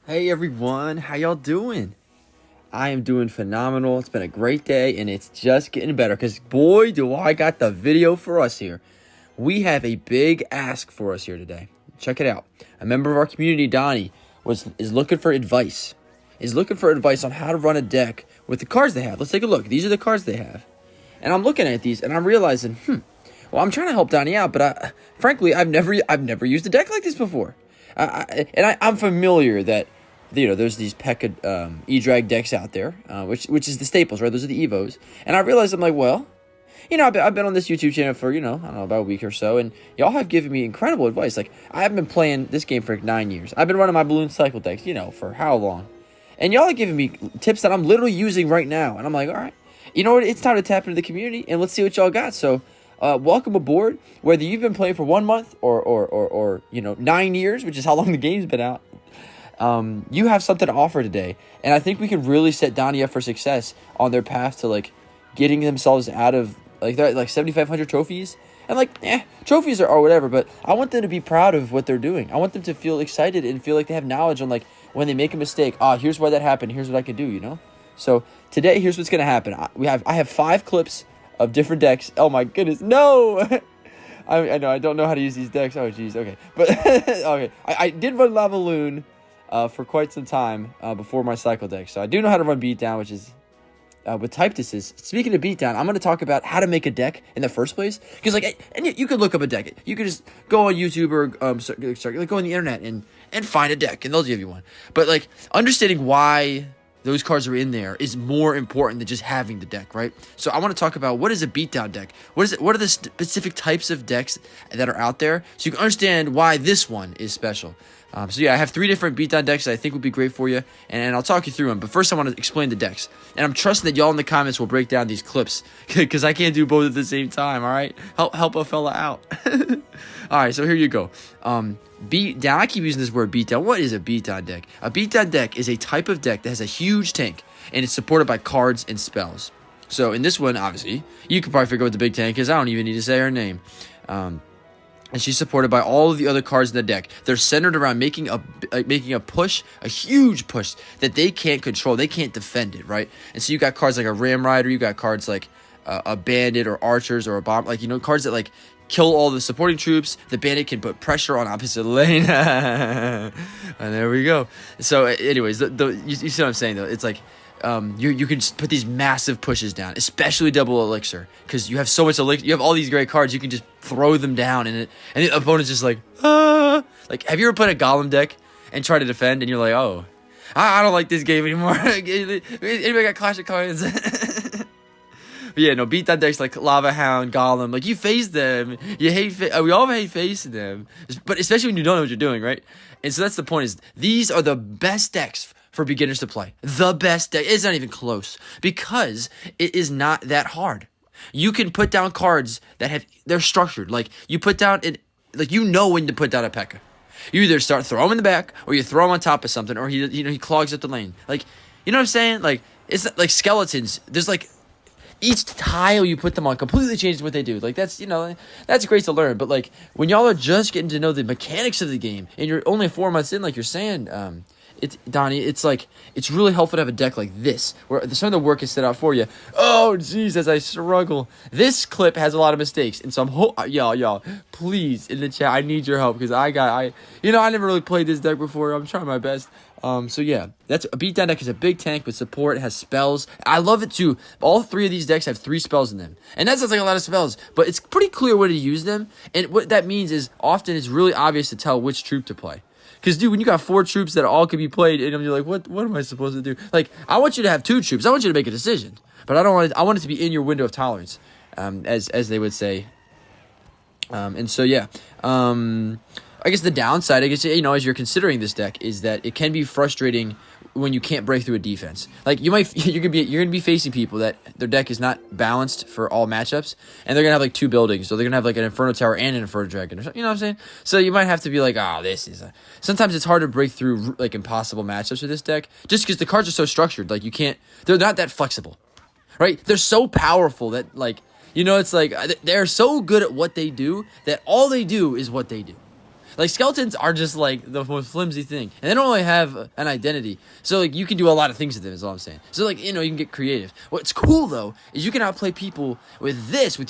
Hey everyone, how y'all doing? I am doing phenomenal. It's been a great day and it's just getting better because boy, do I got the video for us here. We have a big ask for us here today. Check it out. A member of our community, Donny, is looking for advice. Is looking for advice on how to run a deck with the cards they have. Let's take a look. These are the cards they have. And I'm looking at these and I'm realizing, well, I'm trying to help Donny out, but frankly, I've never used a deck like this before. I'm familiar that there's these Pekka Edrag decks out there, which is the staples, right? Those are the Evos. And I realized I'm like, well, I've been on this YouTube channel for, I don't know, about a week or so, and y'all have given me incredible advice. Like, I have been playing this game for 9 years. I've been running my balloon cycle decks, for how long? And y'all are giving me tips that I'm literally using right now. And I'm like, all right, you know what? It's time to tap into the community, and let's see what y'all got. So, welcome aboard. Whether you've been playing for 1 month or 9 years, which is how long the game's been out, you have something to offer today. And I think we can really set Donny up for success on their path to, getting themselves out of, they're at, 7,500 trophies. And, trophies are whatever, but I want them to be proud of what they're doing. I want them to feel excited and feel like they have knowledge on, when they make a mistake, here's why that happened, here's what I can do, So, today, here's what's going to happen. I have 5 clips of different decks. Oh, my goodness, no! I know, I don't know how to use these decks. Oh, jeez, okay. But, okay, I did run Lava Loon for quite some time before my cycle deck. So I do know how to run Beatdown, which is with type assist. Speaking of Beatdown, I'm going to talk about how to make a deck in the first place. Because and you could look up a deck. You could just go on YouTube or go on the internet and find a deck, and they'll give you one. But understanding why those cards are in there is more important than just having the deck, right? So I want to talk about what is a Beatdown deck. What are the specific types of decks that are out there, so you can understand why this one is special. So yeah, I have 3 different Beatdown decks that I think would be great for you, and I'll talk you through them. But first, I want to explain the decks, and I'm trusting that y'all in the comments will break down these clips because I can't do both at the same time. All right, help a fella out. All right, so here you go. Beatdown. I keep using this word Beatdown. What is a Beatdown deck? A Beatdown deck is a type of deck that has a huge tank, and it's supported by cards and spells. So in this one, obviously, you can probably figure out what the big tank is. I don't even need to say her name. And she's supported by all of the other cards in the deck. They're centered around making a push, a huge push that they can't control. They can't defend it, right? And so you got cards like a Ram Rider. You got cards like a Bandit or Archers or a Bomb. Cards that kill all the supporting troops. The Bandit can put pressure on opposite lane. And there we go. So anyways, you see what I'm saying, though? It's you can just put these massive pushes down, especially double elixir, because you have so much elixir. You have all these great cards. You can just throw them down, and the opponent's just ah. Have you ever played a Golem deck and try to defend, and you're like, oh, I don't like this game anymore. Anybody got Clash of Clans? But yeah, no, Beatdown decks like Lava Hound, Golem, you face them. You hate. We all hate facing them, but especially when you don't know what you're doing, right? And so that's the point. Is these are the best decks for beginners to play. The best deck. It's not even close because it is not that hard. You can put down cards that they're structured. You put down it, when to put down a Pekka. You either throw him in the back, or you throw him on top of something, or he clogs up the lane. You know what I'm saying? It's like skeletons. There's each tile you put them on completely changes what they do. That's great to learn. But when y'all are just getting to know the mechanics of the game, and you're only 4 months in, you're saying, Donny, it's really helpful to have a deck like this, where some of the work is set out for you. Oh, jeez, as I struggle. This clip has a lot of mistakes, and so y'all, please, in the chat, I need your help, because I never really played this deck before. I'm trying my best. So yeah, that's a Beatdown deck. Is a big tank with support. It has spells. I love it too. All 3 of these decks have 3 spells in them, and that sounds like a lot of spells, but it's pretty clear where to use them. And what that means is often it's really obvious to tell which troop to play. Because, dude, when you got 4 troops that all could be played, and you're like, what am I supposed to do? I want you to have 2 troops. I want you to make a decision. But I want it to be in your window of tolerance, as they would say. And so, yeah. I guess the downside, as you're considering this deck, is that it can be frustrating when you can't break through a defense. You're gonna be facing people that their deck is not balanced for all matchups, and they're gonna have 2 buildings, so they're gonna have an Inferno Tower and an Inferno Dragon, or something. You know what I'm saying? So you might have to be this is sometimes it's hard to break through impossible matchups with this deck, just because the cards are so structured. You can't. They're not that flexible, right? They're so powerful that they're so good at what they do that all they do is what they do. Like, skeletons are just, like, the most flimsy thing. And they don't really have an identity. So, like, you can do a lot of things with them, is all I'm saying. So, like, you can get creative. What's cool, though, is you can outplay people with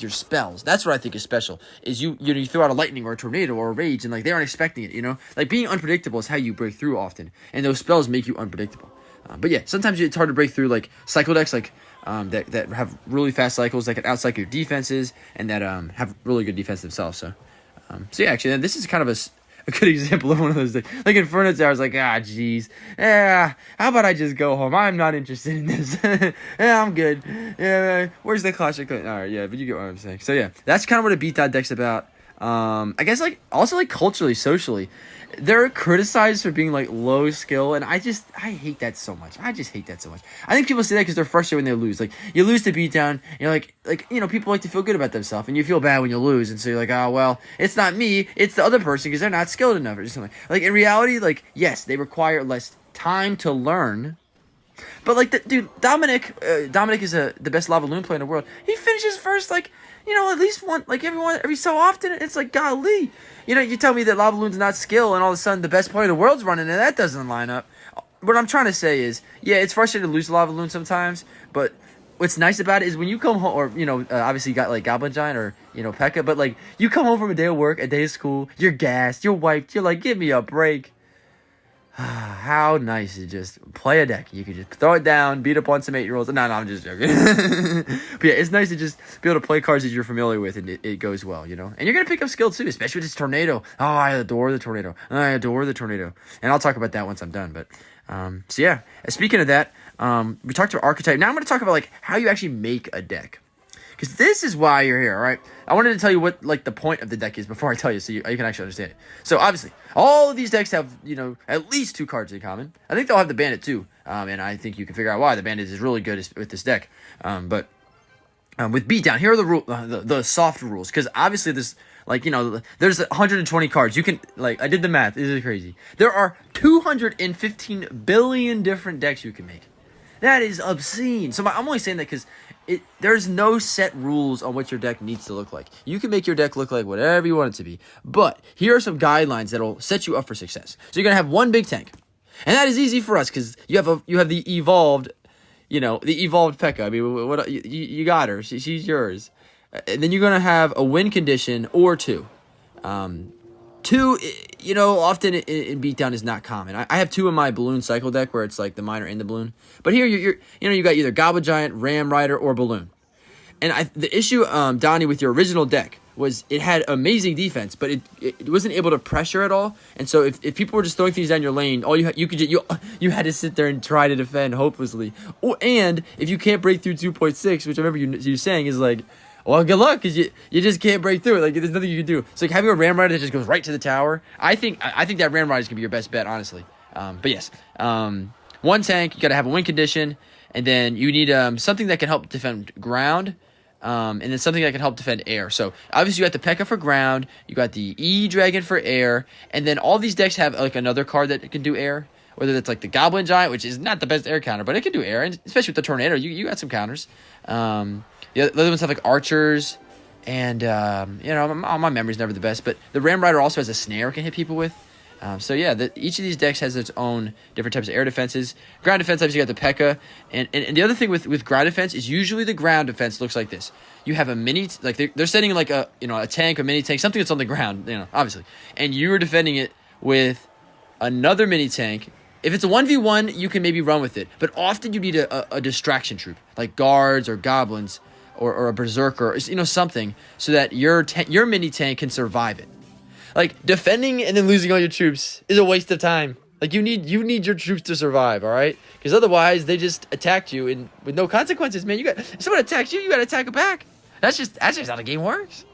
your spells. That's what I think is special, is you throw out a lightning or a tornado or a rage, and, like, they aren't expecting it, Like, being unpredictable is how you break through often. And those spells make you unpredictable. But, yeah, sometimes it's hard to break through, like, cycle decks, like, that have really fast cycles that can outcycle your defenses and that have really good defense themselves. So yeah, actually, this is kind of a good example of one of those things. Like Inferno Tower, I was like, jeez. Yeah, how about I just go home? I'm not interested in this. Yeah, I'm good. Yeah, where's the Clash? All right, yeah, but you get what I'm saying. So yeah, that's kind of what a Beatdown Deck's about. I guess, like, also, like, culturally, socially, they're criticized for being, like, low skill, and I hate that so much. I just hate that so much. I think people say that because they're frustrated when they lose. Like, you lose to Beatdown, you're like, people like to feel good about themselves, and you feel bad when you lose, and so you're like, oh, well, it's not me, it's the other person because they're not skilled enough, or something. Like, in reality, like, yes, they require less time to learn. But, like, dude, Dominic is the best lava loon player in the world. He finishes first, like, at least one, like, every so often. It's like, golly. You tell me that lava loon's not skill, and all of a sudden the best player in the world's running, and that doesn't line up. What I'm trying to say is, yeah, it's frustrating to lose lava loon sometimes, but what's nice about it is when you come home, or, obviously you got, like, Goblin Giant or, Pekka, but, like, you come home from a day of work, a day of school, you're gassed, you're wiped, you're like, give me a break. How nice to just play a deck. You could just throw it down, beat up on some 8-year-olds. No, I'm just joking. But yeah, it's nice to just be able to play cards that you're familiar with, and it goes well, And you're going to pick up skill, too, especially with this tornado. Oh, I adore the tornado. And I'll talk about that once I'm done. But, so yeah, speaking of that, we talked about archetype. Now I'm going to talk about, like, how you actually make a deck. Because this is why you're here, all right? I wanted to tell you what, like, the point of the deck is before I tell you, so you can actually understand it. So, obviously, all of these decks have, at least 2 cards in common. I think they'll have the Bandit, too. And I think you can figure out why. The Bandit is really good with this deck. But with Beatdown, here are the soft rules. Because, obviously, this, like, there's 120 cards. You can, like, I did the math. This is crazy. There are 215 billion different decks you can make. That is obscene. So, I'm only saying that because there's no set rules on what your deck needs to look like. You can make your deck look like whatever you want it to be. But here are some guidelines that'll set you up for success. So you're going to have one big tank. And that is easy for us because you have the evolved, the evolved Pekka. I mean, what you got her. She's yours. And then you're going to have a win condition or 2. 2, often in Beatdown is not common. I have 2 in my Balloon Cycle deck where it's like the minor and the Balloon. But here, you got either Goblin Giant, Ram Rider, or Balloon. And the issue, Donny, with your original deck was it had amazing defense, but it wasn't able to pressure at all. And so if people were just throwing things down your lane, all you had to sit there and try to defend hopelessly. And if you can't break through 2.6, which I remember you saying is like, well, good luck, because you just can't break through it. Like, there's nothing you can do. So, like, having a Ram Rider that just goes right to the tower, I think that Ram Rider is going to be your best bet, honestly. But yes, one tank, you got to have a win condition, and then you need something that can help defend ground, and then something that can help defend air. So, obviously, you got the Pekka for ground, you got the E-Dragon for air, and then all these decks have, like, another card that can do air. Whether it's like the Goblin Giant, which is not the best air counter, but it can do air, and especially with the Tornado, you got some counters. The other ones have like archers, and my memory's never the best, but the Ram Rider also has a snare it can hit people with. So yeah, each of these decks has its own different types of air defenses. Ground defense, obviously, you got the Pekka, and the other thing with ground defense is usually the ground defense looks like this. You have a mini, like they're setting like a tank, a mini tank, something that's on the ground, obviously, and you're defending it with another mini tank. If it's a 1v1, you can maybe run with it. But often you need a distraction troop, like guards or goblins or a berserker, something, so that your mini tank can survive it. Like, defending and then losing all your troops is a waste of time. Like, you need your troops to survive, all right? Because otherwise, they just attacked you and with no consequences, man. If someone attacks you, you got to attack it back. That's just how the game works.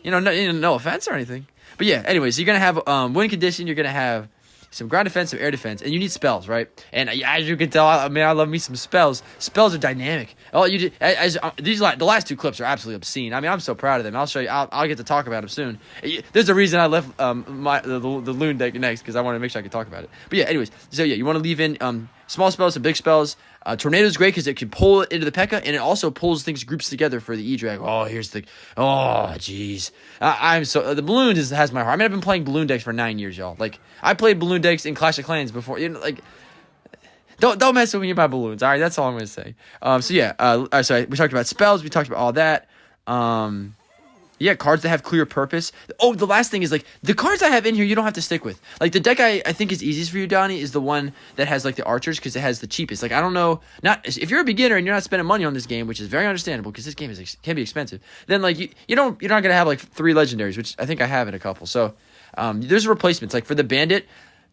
No offense or anything. But yeah, anyways, so you're going to have win condition, you're going to have some ground defense, some air defense, and you need spells, right? And as you can tell, I love me some spells. Spells are dynamic. The last 2 clips are absolutely obscene. I mean, I'm so proud of them. I'll show you. I'll get to talk about them soon. There's a reason I left the Loon deck next, because I wanted to make sure I could talk about it. But yeah, anyways, so yeah, you want to leave in small spells to big spells. Tornado's great because it can pull it into the Pekka, and it also pulls things, groups together for the Edrag. Jeez. I'm so the balloon has my heart. I mean, I've been playing balloon decks for 9 years, y'all. Like, I played balloon decks in Clash of Clans before. You know, like, don't mess with me and my balloons. All right, that's all I'm gonna say. So we talked about spells. We talked about all that. Yeah, cards that have clear purpose. Oh, the last thing is, like, the cards I have in here, you don't have to stick with. Like, the deck I think is easiest for you, Donny, is the one that has, like, the archers, because it has the cheapest. Like, I don't know, if you're a beginner and you're not spending money on this game, which is very understandable, because this game can be expensive, then, like, you're not going to have, like, 3 legendaries, which I think I have in a couple. So, there's replacements. Like, for the bandit,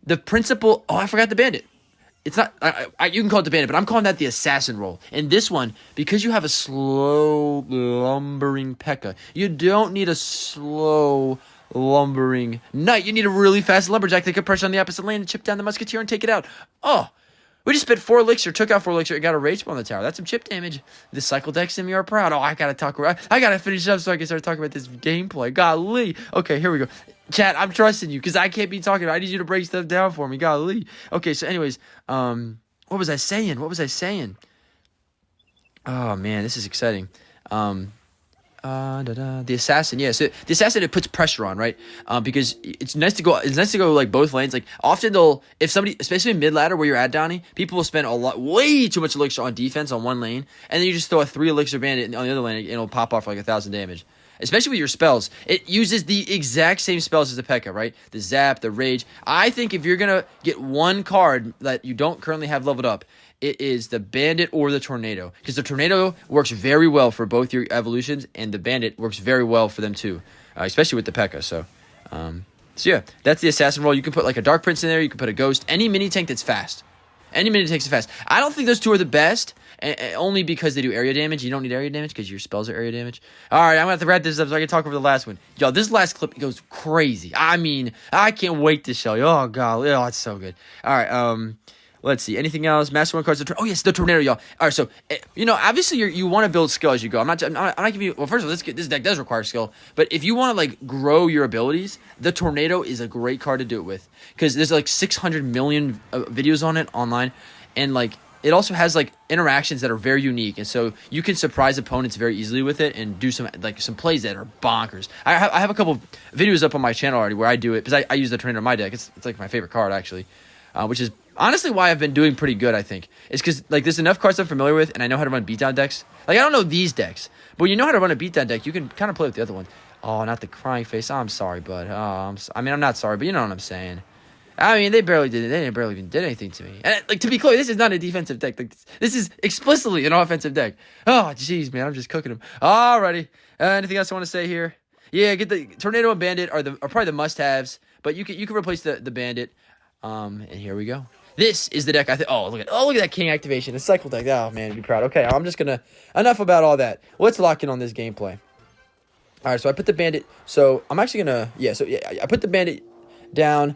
the principal, I forgot the bandit. It's not, you can call it the bandit, but I'm calling that the assassin role. And this one, because you have a slow, lumbering Pekka, you don't need a slow, lumbering knight. You need a really fast lumberjack that can pressure on the opposite lane and chip down the musketeer and take it out. Oh, we just spent 4 elixir, took out 4 elixir, and got a rage spell on the tower. That's some chip damage. The cycle decks in me are proud. Oh, I gotta finish up so I can start talking about this gameplay. Golly. Okay, here we go. Chat, I'm trusting you because I can't be talking. I need you to break stuff down for me. Golly. Okay, so anyways, what was I saying? Oh man, this is exciting. The assassin, yeah. So the assassin, it puts pressure on, right? Because it's nice to go like both lanes. Like, often if somebody, especially in mid ladder where you're at, Donny, people will spend way too much elixir on defense on one lane, and then you just throw a 3 elixir bandit on the other lane, and it'll pop off for like 1,000 damage. Especially with your spells, it uses the exact same spells as the Pekka, right? The zap, the rage. I think if you're gonna get one card that you don't currently have leveled up, it is the bandit or the tornado, because the tornado works very well for both your evolutions, and the bandit works very well for them too, especially with the Pekka. So yeah, that's the assassin role. You can put like a dark prince in there. You can put a ghost. Any mini tank that's fast. Any mini tanks are fast. I don't think those two are the best, only because they do area damage. You don't need area damage because your spells are area damage. All right, I'm going to have to wrap this up so I can talk over the last one. Yo, this last clip goes crazy. I mean, I can't wait to show you. Oh, God. Oh, it's so good. All right, let's see. Anything else? Master 1 cards. Oh, yes, the tornado, y'all. All right, so, obviously you want to build skill as you go. I'm not giving you... Well, first of all, this deck does require skill. But if you want to, like, grow your abilities, the tornado is a great card to do it with. Because there's, like, 600 million videos on it online. And, like, it also has, like, interactions that are very unique. And so you can surprise opponents very easily with it and do some plays that are bonkers. I have a couple videos up on my channel already where I do it. Because I use the tornado in my deck. It's like, my favorite card, actually. Which is... honestly, why I've been doing pretty good, I think, is because, like, there's enough cards I'm familiar with, and I know how to run beatdown decks. Like, I don't know these decks, but when you know how to run a beatdown deck, you can kind of play with the other one. Oh, not the crying face. Oh, I'm sorry, bud. I'm not sorry, but you know what I'm saying. I mean, they barely even did anything to me. And, like, to be clear, this is not a defensive deck. Like, this is explicitly an offensive deck. Oh, jeez, man, I'm just cooking them. Alrighty. Anything else I want to say here? Yeah, get the tornado and bandit are probably the must-haves, but you can replace the bandit. And here we go. This is the deck I think. Oh, look at that king activation. The cycle deck. Oh, man, be proud. Okay, I'm just gonna... enough about all that. Let's lock in on this gameplay. All right, so I put the bandit... So, I'm actually gonna... I put the bandit down.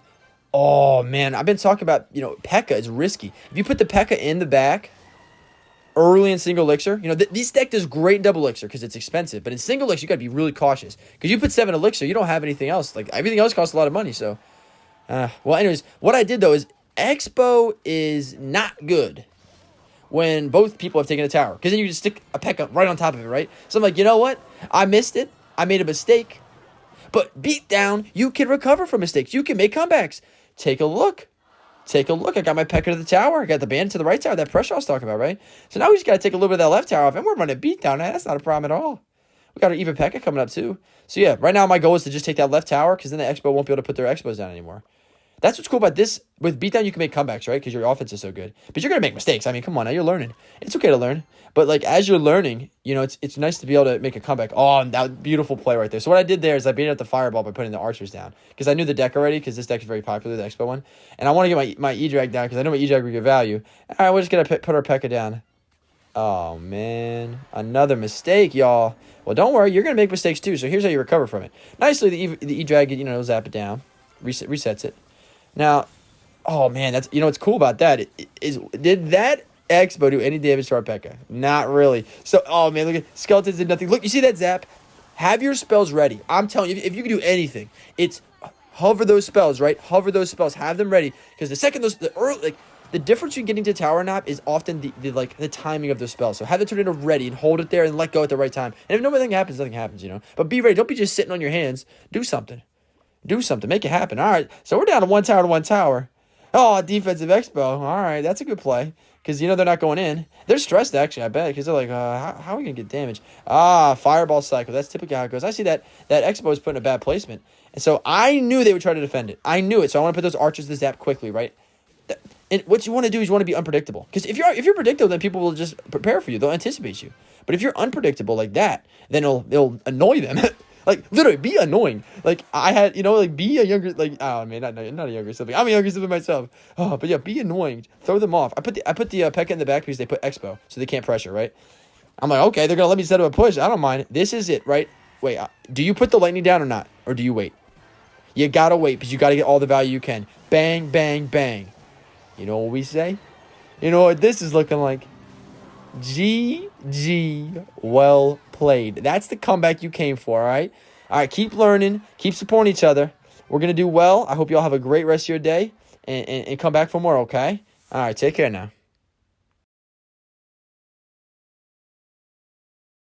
Oh, man, I've been talking about, Pekka is risky. If you put the Pekka in the back early in single elixir, this deck does great in double elixir because it's expensive. But in single elixir, you got to be really cautious. Because you put 7 elixir, you don't have anything else. Like, everything else costs a lot of money, so... well, anyways, what I did, though, is... Expo is not good when both people have taken a tower. Because then you just stick a Pekka right on top of it, right? So I'm like, you know what? I missed it. I made a mistake. But beatdown, you can recover from mistakes. You can make comebacks. Take a look. I got my Pekka to the tower. I got the bandit to the right tower. That pressure I was talking about, right? So now we just got to take a little bit of that left tower off. And we're running beatdown. That's not a problem at all. We got an even Pekka coming up, too. So yeah, right now my goal is to just take that left tower. Because then the Expo won't be able to put their Expos down anymore. That's what's cool about this. With beatdown, you can make comebacks, right? Because your offense is so good. But you're going to make mistakes. I mean, come on. Now you're learning. It's okay to learn. But, like, as you're learning, it's nice to be able to make a comeback. Oh, that beautiful play right there. So what I did there is I baited out the fireball by putting the archers down. Because I knew the deck already, because this deck is very popular, the Expo one. And I want to get my Edrag down, because I know my Edrag will get value. All right, we're just going to put our Pekka down. Oh, man. Another mistake, y'all. Well, don't worry. You're going to make mistakes, too. So here's how you recover from it. Nicely, the Edrag, zap it down. Resets it. Now... oh, man, that's what's cool about that is did that Expo do any damage to our Pekka? Not really. So, oh, man, look at skeletons did nothing. Look, you see that zap? Have your spells ready. I'm telling you, if you can do anything, it's hover those spells, right? Hover those spells. Have them ready. Because the second The difference between getting to tower nap is often the timing of the spell. So have the tornado ready and hold it there and let go at the right time. And if nothing happens, nothing happens, you know. But be ready. Don't be just sitting on your hands. Do something. Do something. Make it happen. All right. So we're down to one tower. Oh, defensive expo. All right. That's a good play. Because, you know, they're not going in. They're stressed, actually, I bet. Because they're like, how are we going to get damage? Fireball cycle. That's typically how it goes. I see that expo is put in a bad placement. And so I knew they would try to defend it. I knew it. So I want to put those archers to zap quickly, right? And what you want to do is you want to be unpredictable. Because if you're predictable, then people will just prepare for you. They'll anticipate you. But if you're unpredictable like that, then it'll annoy them. Like, literally, be annoying. Like, I had, you know, like, be a younger, like, oh, man, not a younger sibling. I'm a younger sibling myself. Oh, but yeah, be annoying. Throw them off. I put the Pekka in the back because they put expo, so they can't pressure, right? I'm like, okay, they're going to let me set up a push. I don't mind. This is it, right? Wait, do you put the lightning down or not? Or do you wait? You got to wait because you got to get all the value you can. Bang, bang, bang. You know what we say? You know what this is looking like? GG, well played. That's the comeback you came for, all right? All right, keep learning. Keep supporting each other. We're going to do well. I hope you all have a great rest of your day and come back for more, okay? All right, take care now.